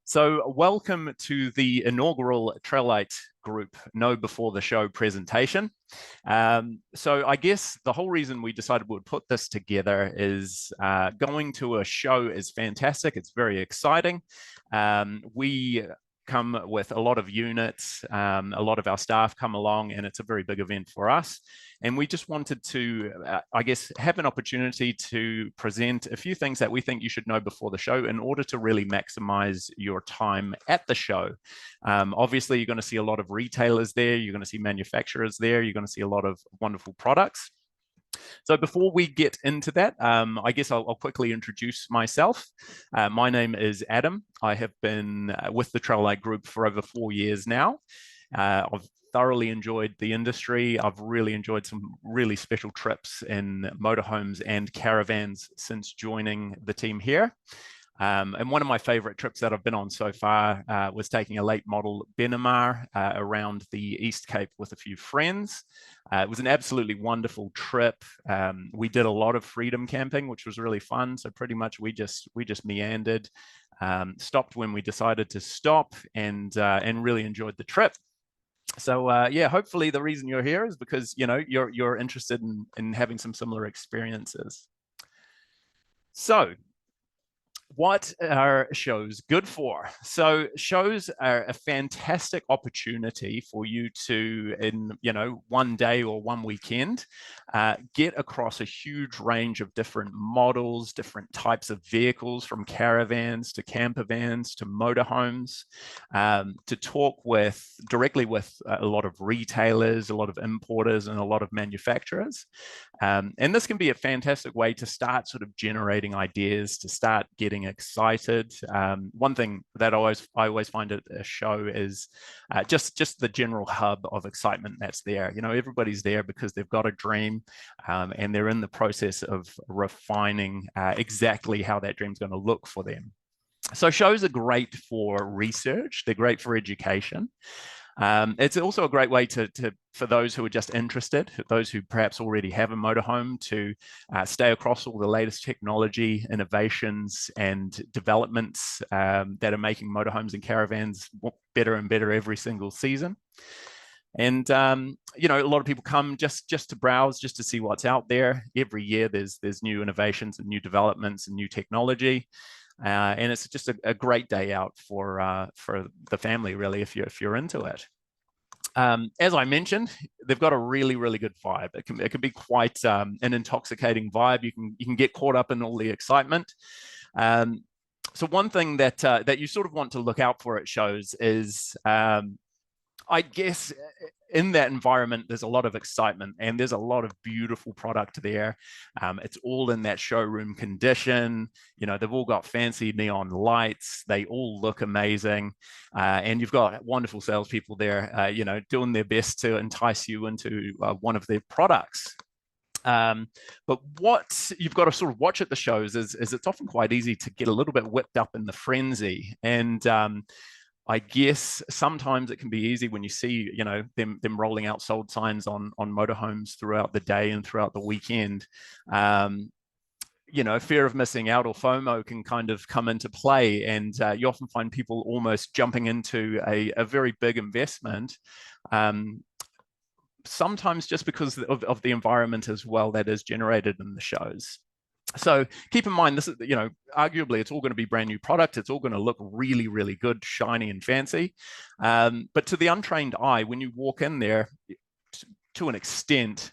So welcome to the inaugural TrailLite Group Know Before the Show presentation. So I guess the whole reason we decided we would put this together is going to a show is fantastic. It's very exciting. We come with a lot of units, a lot of our staff come along, and it's a very big event for us. And we just wanted to, I guess, have an opportunity to present a few things that we think you should know before the show in order to really maximize your time at the show. Obviously, you're going to see a lot of retailers there, you're going to see manufacturers there, you're going to see a lot of wonderful products. So before we get into that, I guess I'll quickly introduce myself. My name is Adam. I have been with the TrailLite Group for over 4 years now. I've thoroughly enjoyed the industry. I've really enjoyed some really special trips in motorhomes and caravans since joining the team here. And one of my favorite trips that I've been on so far was taking a late model Benamar around the East Cape with a few friends. It was an absolutely wonderful trip. We did a lot of freedom camping, which was really fun. So pretty much we just meandered, stopped when we decided to stop, and really enjoyed the trip. So yeah, hopefully the reason you're here is because you're interested in having some similar experiences. So what are shows good for? So shows are a fantastic opportunity for you to, in one day or one weekend, get across a huge range of different models, different types of vehicles, from caravans to camper vans to motorhomes, to talk directly with a lot of retailers, a lot of importers, and a lot of manufacturers. And this can be a fantastic way to start sort of generating ideas, to start getting excited. One thing that I always find at a show is just the general hub of excitement that's there. Everybody's there because they've got a dream, and they're in the process of refining exactly how that dream's going to look for them. So shows are great for research. They're great for education. It's also a great way for those who are just interested, those who perhaps already have a motorhome, to stay across all the latest technology, innovations, and developments that are making motorhomes and caravans better and better every single season. And a lot of people come just to browse, just to see what's out there. Every year there's new innovations and new developments and new technology. And it's just a great day out for the family, really, if you're into it. As I mentioned, they've got a really, really good vibe. It can be quite an intoxicating vibe. You can get caught up in all the excitement. So one thing that you sort of want to look out for at shows is, I guess, in that environment, there's a lot of excitement and there's a lot of beautiful product there. It's all in that showroom condition. They've all got fancy neon lights. They all look amazing. And you've got wonderful salespeople there, doing their best to entice you into one of their products. But what you've got to sort of watch at the shows is it's often quite easy to get a little bit whipped up in the frenzy. And I guess sometimes it can be easy when you see, them rolling out sold signs on motorhomes throughout the day and throughout the weekend. Fear of missing out, or FOMO, can kind of come into play, and you often find people almost jumping into a very big investment. Sometimes just because of the environment as well that is generated in the shows. So keep in mind, this is, arguably it's all going to be brand new product. It's all going to look really, really good, shiny and fancy. But to the untrained eye, when you walk in there, to an extent,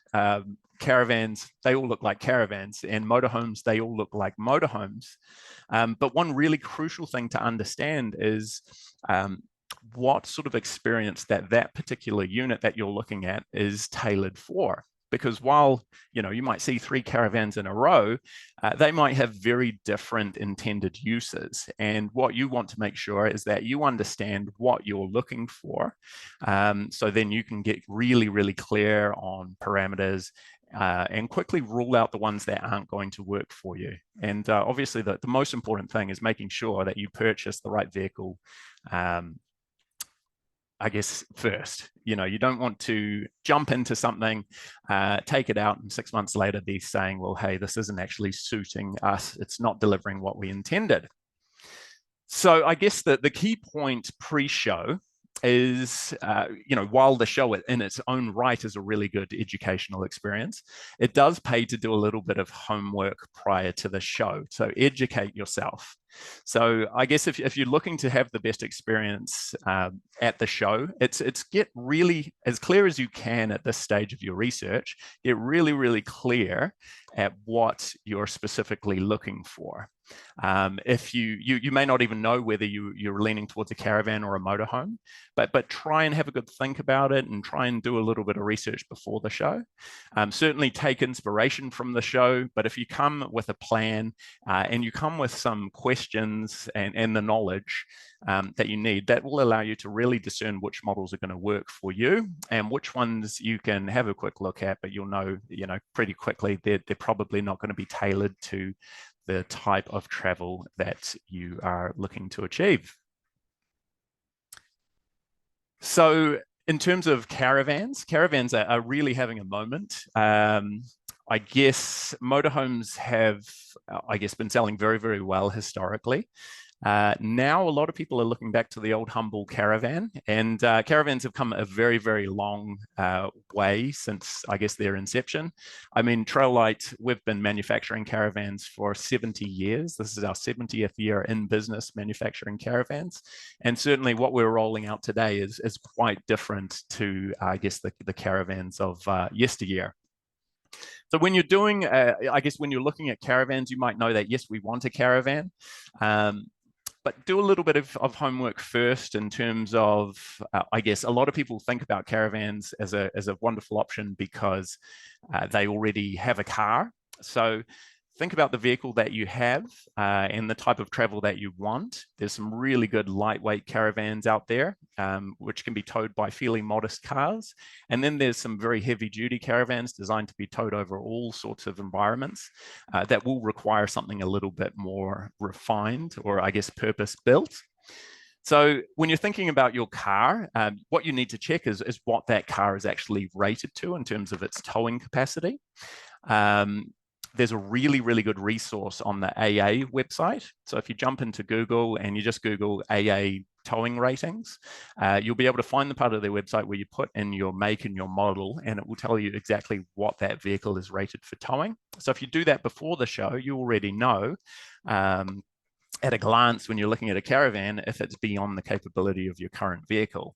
caravans, they all look like caravans, and motorhomes, they all look like motorhomes. But one really crucial thing to understand is what sort of experience that particular unit that you're looking at is tailored for. Because while you might see 3 caravans in a row, they might have very different intended uses. And what you want to make sure is that you understand what you're looking for, so then you can get really, really clear on parameters and quickly rule out the ones that aren't going to work for you. And obviously, the most important thing is making sure that you purchase the right vehicle, I guess, first. You don't want to jump into something, take it out, and 6 months later be saying, well, hey, this isn't actually suiting us. It's not delivering what we intended. So I guess the key point pre-show is, while the show in its own right is a really good educational experience, it does pay to do a little bit of homework prior to the show. So educate yourself. So I guess if you're looking to have the best experience at the show, it's get really as clear as you can at this stage of your research. Get really, really clear at what you're specifically looking for. If you may not even know whether you're leaning towards a caravan or a motorhome, but try and have a good think about it and try and do a little bit of research before the show. Certainly take inspiration from the show, but if you come with a plan and you come with some questions and the knowledge that you need, that will allow you to really discern which models are going to work for you and which ones you can have a quick look at, but you'll know pretty quickly they're probably not going to be tailored to the type of travel that you are looking to achieve. So in terms of caravans are really having a moment. I guess motorhomes have, been selling very, very well historically. Now a lot of people are looking back to the old humble caravan, and caravans have come a very, very long way since, I guess, their inception. I mean, TrailLite, we've been manufacturing caravans for 70 years. This is our 70th year in business manufacturing caravans. And certainly what we're rolling out today is quite different to, I guess, the caravans of yesteryear. So when you're doing, when you're looking at caravans, you might know that, yes, we want a caravan. But do a little bit of homework first in terms of, a lot of people think about caravans as a wonderful option because they already have a car. So think about the vehicle that you have and the type of travel that you want. There's some really good lightweight caravans out there, which can be towed by fairly modest cars. And then there's some very heavy duty caravans designed to be towed over all sorts of environments that will require something a little bit more refined or, purpose built. So when you're thinking about your car, what you need to check is what that car is actually rated to in terms of its towing capacity. There's a really, really good resource on the AA website. So if you jump into Google and you just Google AA towing ratings, you'll be able to find the part of their website where you put in your make and your model, and it will tell you exactly what that vehicle is rated for towing. So if you do that before the show, you already know at a glance when you're looking at a caravan if it's beyond the capability of your current vehicle.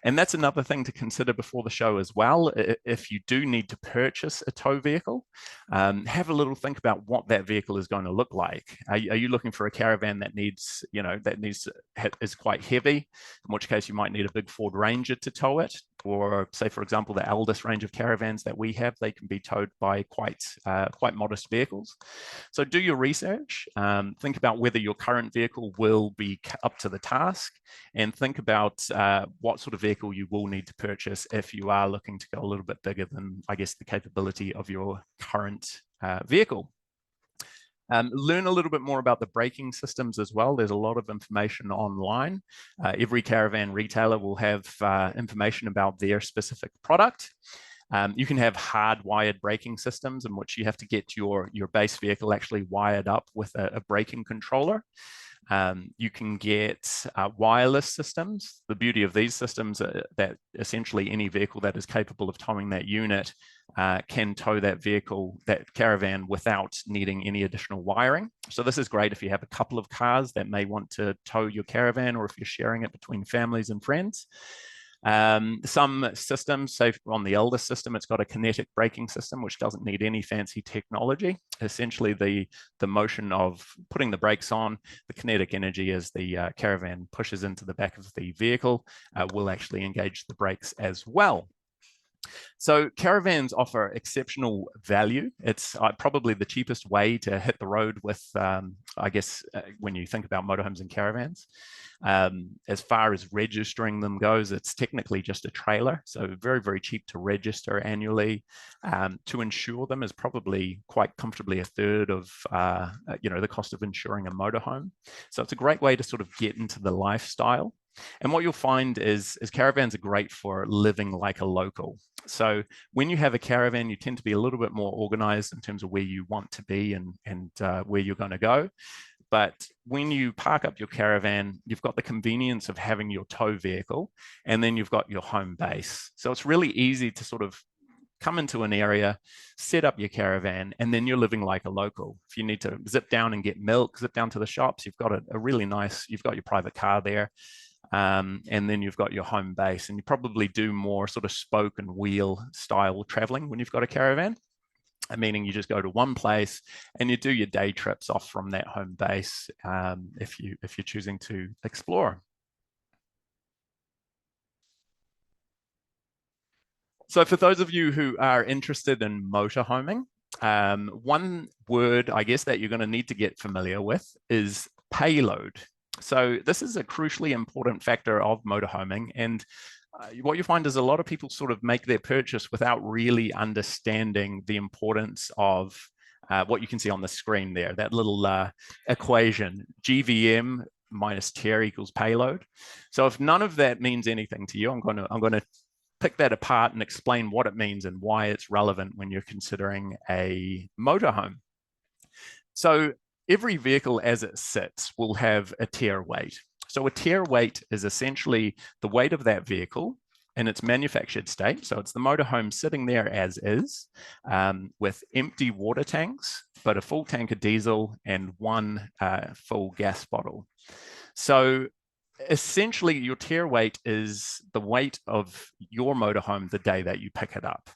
And that's another thing to consider before the show as well. If you do need to purchase a tow vehicle, have a little think about what that vehicle is going to look like. Are you looking for a caravan that is quite heavy, in which case you might need a big Ford Ranger to tow it? Or say, for example, the eldest range of caravans that we have, they can be towed by quite modest vehicles. So do your research, think about whether your current vehicle will be up to the task, and think about what sort of vehicle you will need to purchase if you are looking to go a little bit bigger than, the capability of your current vehicle. Learn a little bit more about the braking systems as well. There's a lot of information online. Every caravan retailer will have information about their specific product. You can have hardwired braking systems in which you have to get your base vehicle actually wired up with a braking controller. You can get wireless systems. The beauty of these systems are that essentially any vehicle that is capable of towing that unit can tow that caravan without needing any additional wiring. So this is great if you have a couple of cars that may want to tow your caravan, or if you're sharing it between families and friends. Some systems, say on the eldest system, it's got a kinetic braking system, which doesn't need any fancy technology. Essentially, the motion of putting the brakes on, the kinetic energy as the caravan pushes into the back of the vehicle will actually engage the brakes as well. So caravans offer exceptional value. It's probably the cheapest way to hit the road with, when you think about motorhomes and caravans. As far as registering them goes, it's technically just a trailer, so very, very cheap to register annually. To insure them is probably quite comfortably a third of the cost of insuring a motorhome. So it's a great way to sort of get into the lifestyle. And what you'll find is caravans are great for living like a local. So when you have a caravan, you tend to be a little bit more organized in terms of where you want to be and where you're going to go. But when you park up your caravan, you've got the convenience of having your tow vehicle, and then you've got your home base. So it's really easy to sort of come into an area, set up your caravan, and then you're living like a local. If you need to zip down and get milk, zip down to the shops, you've got a really nice, you've got your private car there. And then you've got your home base, and you probably do more sort of spoke and wheel style traveling when you've got a caravan, meaning you just go to one place and you do your day trips off from that home base if you're choosing to explore. So for those of you who are interested in motorhoming, one word I guess that you're going to need to get familiar with is payload. So this is a crucially important factor of motorhoming, and what you find is a lot of people sort of make their purchase without really understanding the importance of what you can see on the screen there, that little equation, GVM minus TER equals payload. So if none of that means anything to you, I'm going to pick that apart and explain what it means and why it's relevant when you're considering a motorhome. So every vehicle as it sits will have a TER weight. So a TER weight is essentially the weight of that vehicle in its manufactured state. So it's the motorhome sitting there as is, with empty water tanks, but a full tank of diesel and one full gas bottle. So essentially your TER weight is the weight of your motorhome the day that you pick it up,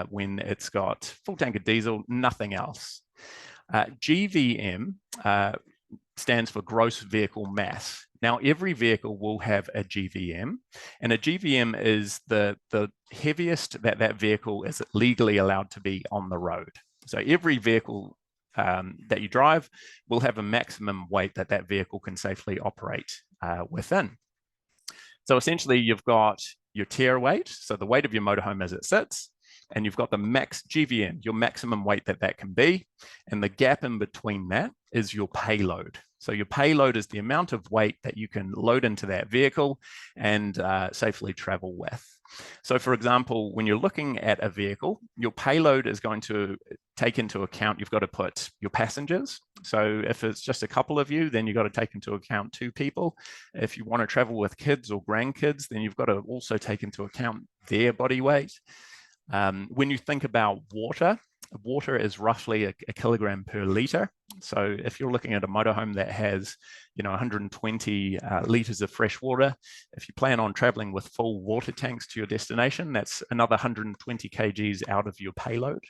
when it's got full tank of diesel, nothing else. GVM stands for gross vehicle mass. Now, every vehicle will have a GVM, and a GVM is the heaviest that vehicle is legally allowed to be on the road. So every vehicle that you drive will have a maximum weight that vehicle can safely operate within. So essentially, you've got your TER weight, so the weight of your motorhome as it sits, and you've got the max GVM, your maximum weight that can be, and the gap in between that is your payload. So your payload is the amount of weight that you can load into that vehicle and safely travel with. So for example, when you're looking at a vehicle, your payload is going to take into account, you've got to put your passengers. So if it's just a couple of you, then you've got to take into account 2 people. If you want to travel with kids or grandkids, then you've got to also take into account their body weight. When you think about water, water is roughly a kilogram per liter. So if you're looking at a motorhome that has, 120 liters of fresh water, if you plan on traveling with full water tanks to your destination, that's another 120 kgs out of your payload.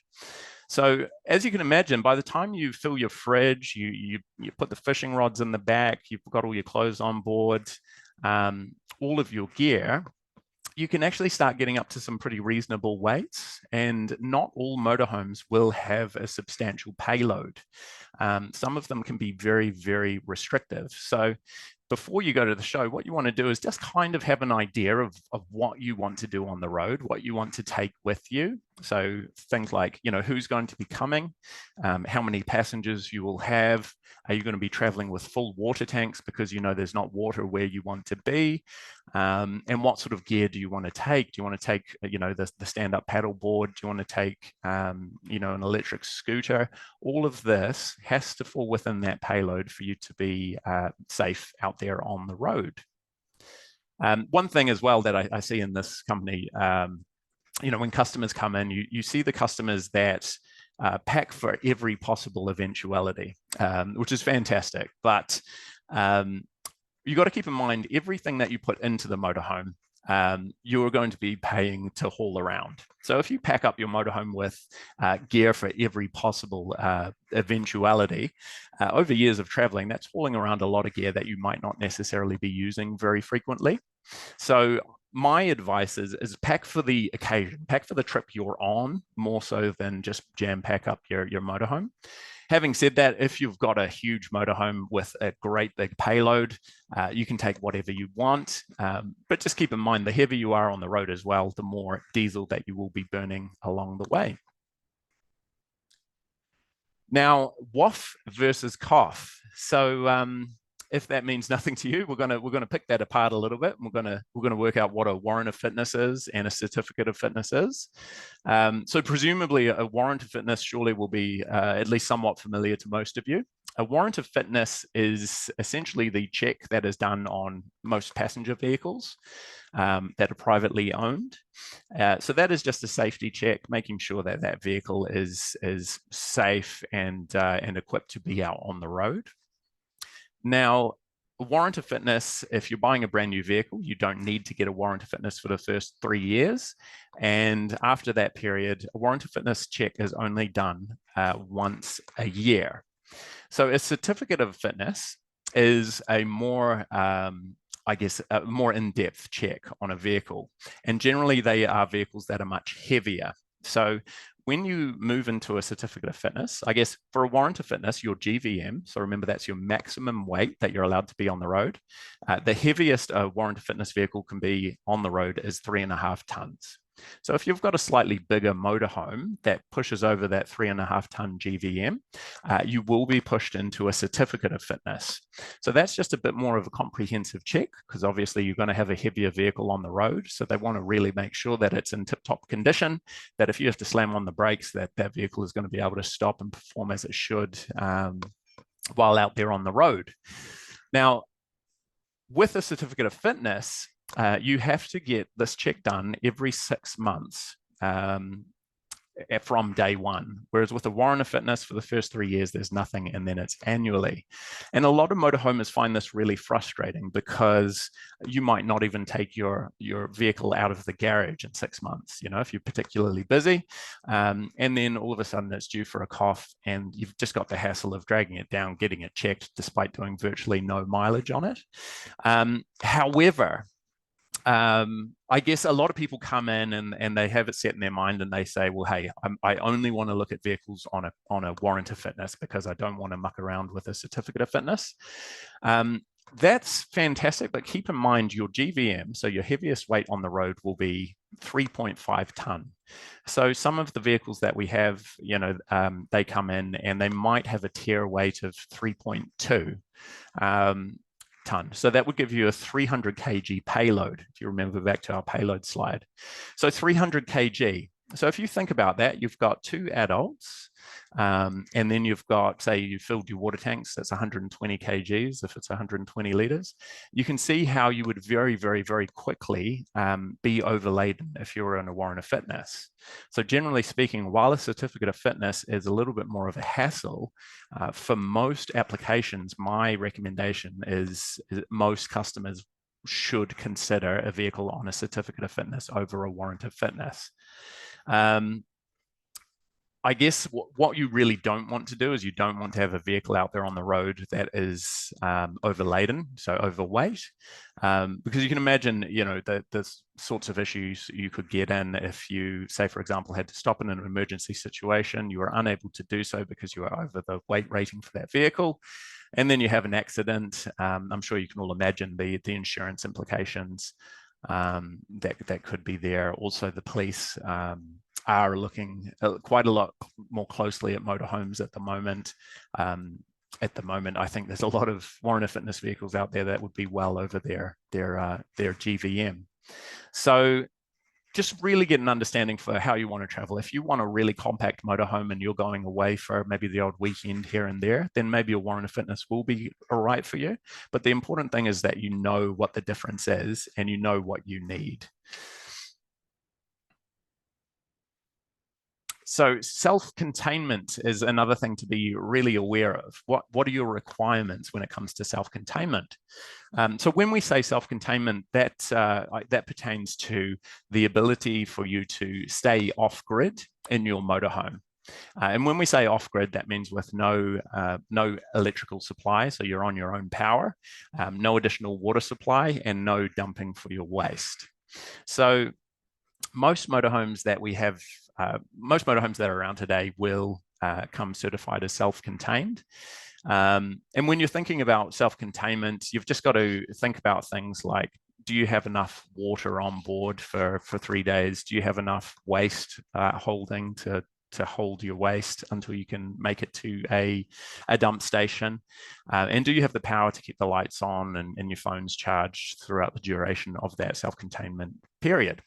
So as you can imagine, by the time you fill your fridge, you put the fishing rods in the back, you've got all your clothes on board, all of your gear, you can actually start getting up to some pretty reasonable weights, and not all motorhomes will have a substantial payload. Some of them can be very, very restrictive. So before you go to the show, what you want to do is just kind of have an idea of what you want to do on the road, what you want to take with you. So things like, who's going to be coming, how many passengers you will have. Are you going to be traveling with full water tanks because there's not water where you want to be? And what sort of gear do you want to take? Do you want to take, the stand-up paddle board? Do you want to take, an electric scooter? All of this has to fall within that payload for you to be safe out there on the road. One thing as well that I see in this company, when customers come in, you see the customers that pack for every possible eventuality, which is fantastic. But you got to keep in mind, everything that you put into the motorhome, you're going to be paying to haul around. So if you pack up your motorhome with gear for every possible eventuality, over years of traveling, that's hauling around a lot of gear that you might not necessarily be using very frequently. So my advice is pack for the occasion, pack for the trip you're on, more so than just jam pack up your motorhome. Having said that, if you've got a huge motorhome with a great big payload, you can take whatever you want. But just keep in mind, the heavier you are on the road as well, the more diesel that you will be burning along the way. Now, WAF versus COF. So if that means nothing to you, we're gonna pick that apart a little bit. We're gonna work out what a warrant of fitness is and a certificate of fitness is. So presumably a warrant of fitness surely will be at least somewhat familiar to most of you. A warrant of fitness is essentially the check that is done on most passenger vehicles that are privately owned. So that is just a safety check, making sure that that vehicle is safe and equipped to be out on the road. Now, a warrant of fitness, if you're buying a brand new vehicle, you don't need to get a warrant of fitness for the first 3 years. And after that period, a warrant of fitness check is only done once a year. So a certificate of fitness is a more, I guess, a more in-depth check on a vehicle. And generally they are vehicles that are much heavier. So when you move into a certificate of fitness, I guess for a warrant of fitness, your GVM, so remember that's your maximum weight that you're allowed to be on the road. The heaviest a warrant of fitness vehicle can be on the road is 3.5 tons. So if you've got a slightly bigger motorhome that pushes over that 3.5 ton GVM, you will be pushed into a certificate of fitness. So that's just a bit more of a comprehensive check because obviously you're going to have a heavier vehicle on the road. So they want to really make sure that it's in tip-top condition, that if you have to slam on the brakes, that that vehicle is going to be able to stop and perform as it should while out there on the road. Now, with a certificate of fitness, you have to get this check done every 6 months from day one. Whereas with a warrant of fitness for the first 3 years, there's nothing, and then it's annually. And a lot of motorhomes find this really frustrating because you might not even take your vehicle out of the garage in 6 months, you know, if you're particularly busy. And then all of a sudden it's due for a cough and you've just got the hassle of dragging it down, getting it checked despite doing virtually no mileage on it. However, I guess a lot of people come in and they have it set in their mind and they say, well, hey, I only want to look at vehicles on a warrant of fitness because I don't want to muck around with a certificate of fitness. That's fantastic, but keep in mind your GVM, so your heaviest weight on the road will be 3.5 ton. So some of the vehicles that we have, you know, they come in and they might have a tier weight of 3.2. ton. So that would give you a 300 kg payload, if you remember back to our payload slide. So 300 kg. So if you think about that, you've got 2 adults, and then you've got, say, you filled your water tanks, that's 120 kgs if it's 120 liters. You can see how you would very, very, very quickly be overladen if you were in a warrant of fitness. So generally speaking, while a certificate of fitness is a little bit more of a hassle, for most applications, my recommendation is most customers should consider a vehicle on a certificate of fitness over a warrant of fitness. I guess what you really don't want to do is you don't want to have a vehicle out there on the road that is overladen, so overweight, because you can imagine, you know, the sorts of issues you could get in if you, say, for example, had to stop in an emergency situation, you were unable to do so because you were over the weight rating for that vehicle, and then you have an accident. I'm sure you can all imagine the insurance implications that could be there. Also, the police are looking quite a lot more closely at motorhomes at the moment. I think there's a lot of warrant of fitness vehicles out there that would be well over their GVM. So just really get an understanding for how you want to travel. If you want a really compact motorhome and you're going away for maybe the odd weekend here and there, then maybe a warrant of fitness will be all right for you. But the important thing is that you know what the difference is and you know what you need. So self-containment is another thing to be really aware of. What are your requirements when it comes to self-containment? So when we say self-containment, that pertains to the ability for you to stay off-grid in your motorhome. And when we say off-grid, that means with no electrical supply, so you're on your own power, no additional water supply, and no dumping for your waste. So most motorhomes that we have, most motorhomes that are around today will come certified as self-contained. And when you're thinking about self-containment, you've just got to think about things like, do you have enough water on board for 3 days? Do you have enough waste holding to hold your waste until you can make it to a dump station? And do you have the power to keep the lights on and your phones charged throughout the duration of that self-containment period?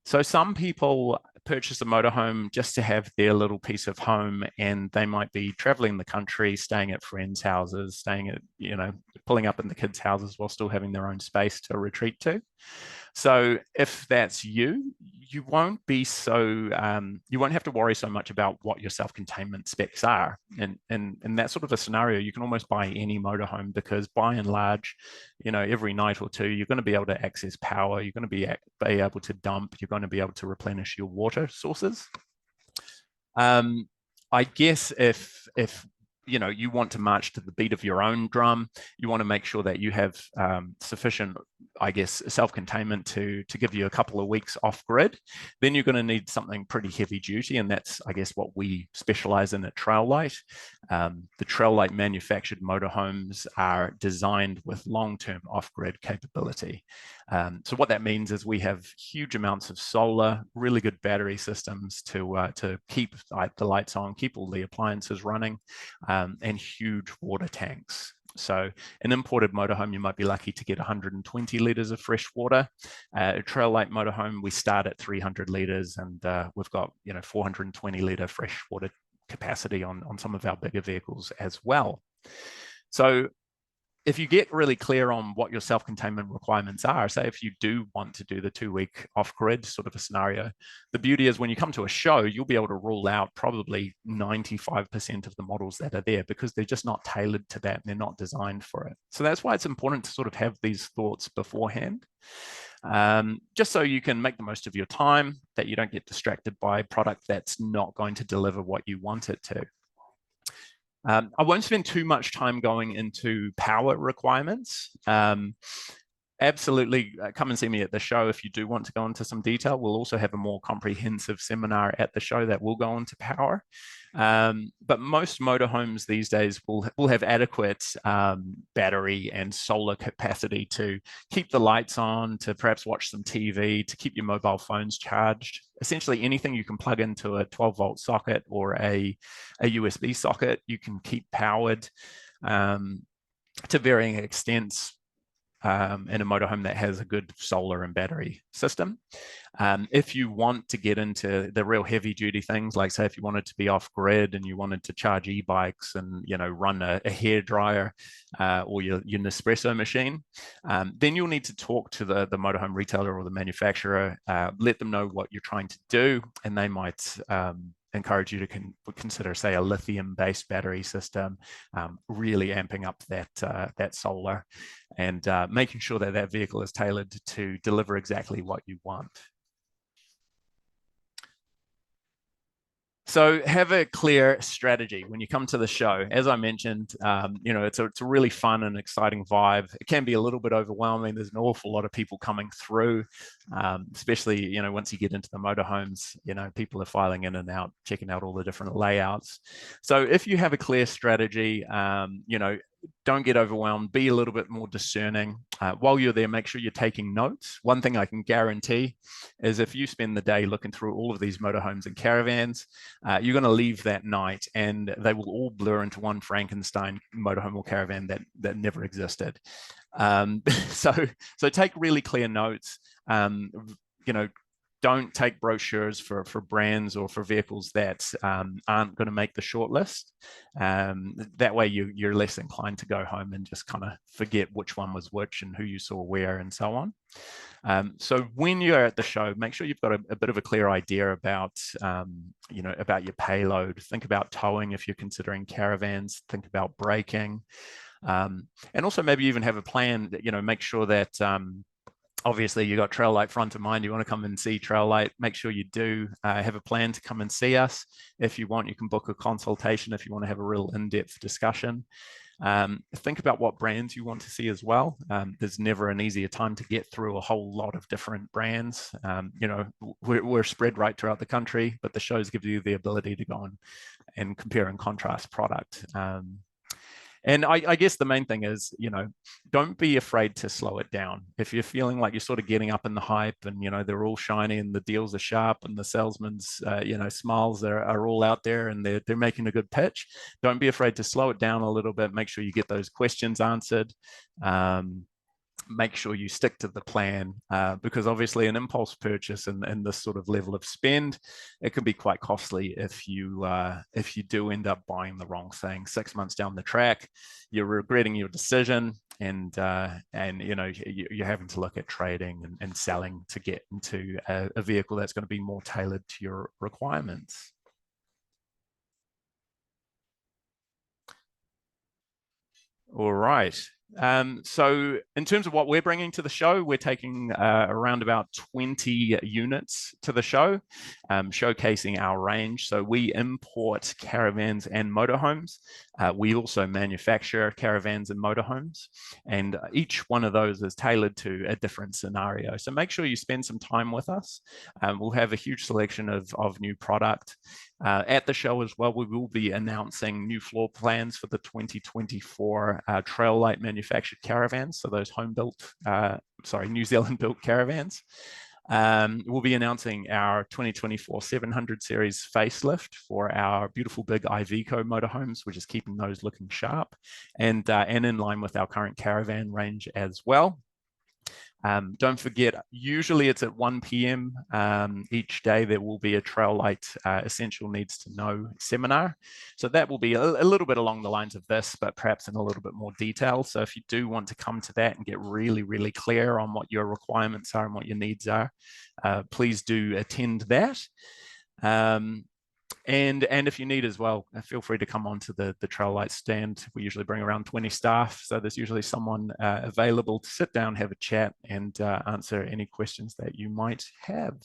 So some people purchase a motorhome just to have their little piece of home, and they might be traveling the country, staying at friends' houses, staying at, pulling up in the kids' houses while still having their own space to retreat to. So if that's you, you won't be so, you won't have to worry so much about what your self-containment specs are. And in that sort of a scenario, you can almost buy any motorhome, because by and large, every night or two, you're going to be able to access power, you're going to be able to dump, you're going to be able to replenish your water sources. I guess if you want to march to the beat of your own drum, you want to make sure that you have sufficient, I guess, self-containment to give you a couple of weeks off grid. Then you're going to need something pretty heavy duty, and that's, I guess, what we specialize in at TrailLite. The TrailLite manufactured motorhomes are designed with long-term off-grid capability. So what that means is we have huge amounts of solar, really good battery systems to keep the lights on, keep all the appliances running, and huge water tanks. So an imported motorhome, you might be lucky to get 120 litres of fresh water. A TrailLite motorhome, we start at 300 litres, and we've got 420 litre fresh water capacity on some of our bigger vehicles as well. So if you get really clear on what your self-containment requirements are, say if you do want to do the 2-week off-grid sort of a scenario, the beauty is when you come to a show, you'll be able to rule out probably 95% of the models that are there, because they're just not tailored to that. They're not designed for it. So that's why it's important to sort of have these thoughts beforehand, just so you can make the most of your time, that you don't get distracted by a product that's not going to deliver what you want it to. I won't spend too much time going into power requirements. Absolutely, come and see me at the show if you do want to go into some detail. We'll also have a more comprehensive seminar at the show that will go into power. But most motorhomes these days will have adequate battery and solar capacity to keep the lights on, to perhaps watch some TV, to keep your mobile phones charged. Essentially anything you can plug into a 12-volt socket or a USB socket, you can keep powered to varying extents in a motorhome that has a good solar and battery system. If you want to get into the real heavy duty things, like say if you wanted to be off grid and you wanted to charge e-bikes and run a hairdryer or your Nespresso machine, then you'll need to talk to the motorhome retailer or the manufacturer, let them know what you're trying to do, and they might encourage you to consider, say, a lithium-based battery system, really amping up that solar, and making sure that that vehicle is tailored to deliver exactly what you want. So have a clear strategy when you come to the show. As I mentioned, it's a really fun and exciting vibe. It can be a little bit overwhelming. There's an awful lot of people coming through, especially, once you get into the motorhomes, people are filing in and out, checking out all the different layouts. So if you have a clear strategy, don't get overwhelmed, be a little bit more discerning. While you're there, make sure you're taking notes. One thing I can guarantee is if you spend the day looking through all of these motorhomes and caravans, you're going to leave that night and they will all blur into one Frankenstein motorhome or caravan that never existed. So take really clear notes. Don't take brochures for brands or for vehicles that aren't going to make the short list. That way you're less inclined to go home and just kind of forget which one was which and who you saw where and so on. So when you're at the show, make sure you've got a bit of a clear idea about, about your payload. Think about towing if you're considering caravans. Think about braking. And also maybe even have a plan that, make sure that obviously you got TrailLite front of mind. You want to come and see TrailLite, make sure you do have a plan to come and see us. If you want, you can book a consultation if you want to have a real in-depth discussion. Think about what brands you want to see as well. There's never an easier time to get through a whole lot of different brands. We're spread right throughout the country, but the shows give you the ability to go and compare and contrast product. And I guess the main thing is, don't be afraid to slow it down. If you're feeling like you're sort of getting up in the hype and, they're all shiny and the deals are sharp and the salesman's, smiles are all out there and they're making a good pitch, don't be afraid to slow it down a little bit. Make sure you get those questions answered. Make sure you stick to the plan, because obviously an impulse purchase and this sort of level of spend, it can be quite costly if you do end up buying the wrong thing 6 months down the track. You're regretting your decision, and you're having to look at trading and selling to get into a vehicle that's going to be more tailored to your requirements. All right. So in terms of what we're bringing to the show, we're taking around about 20 units to the show, showcasing our range. So we import caravans and motorhomes. We also manufacture caravans and motorhomes, and each one of those is tailored to a different scenario. So make sure you spend some time with us. We'll have a huge selection of new product. At the show as well, we will be announcing new floor plans for the 2024 TrailLite manufactured caravans, so those New Zealand built caravans. We'll be announcing our 2024 700 series facelift for our beautiful big Iveco motorhomes, which is keeping those looking sharp and in line with our current caravan range as well. Don't forget, usually it's at 1 p.m. Each day there will be a TrailLite Essential Needs to Know seminar. So that will be a little bit along the lines of this, but perhaps in a little bit more detail. So if you do want to come to that and get really, really clear on what your requirements are and what your needs are, please do attend that. And if you need as well, feel free to come onto the TrailLite stand. We usually bring around 20 staff, so there's usually someone available to sit down, have a chat, and answer any questions that you might have.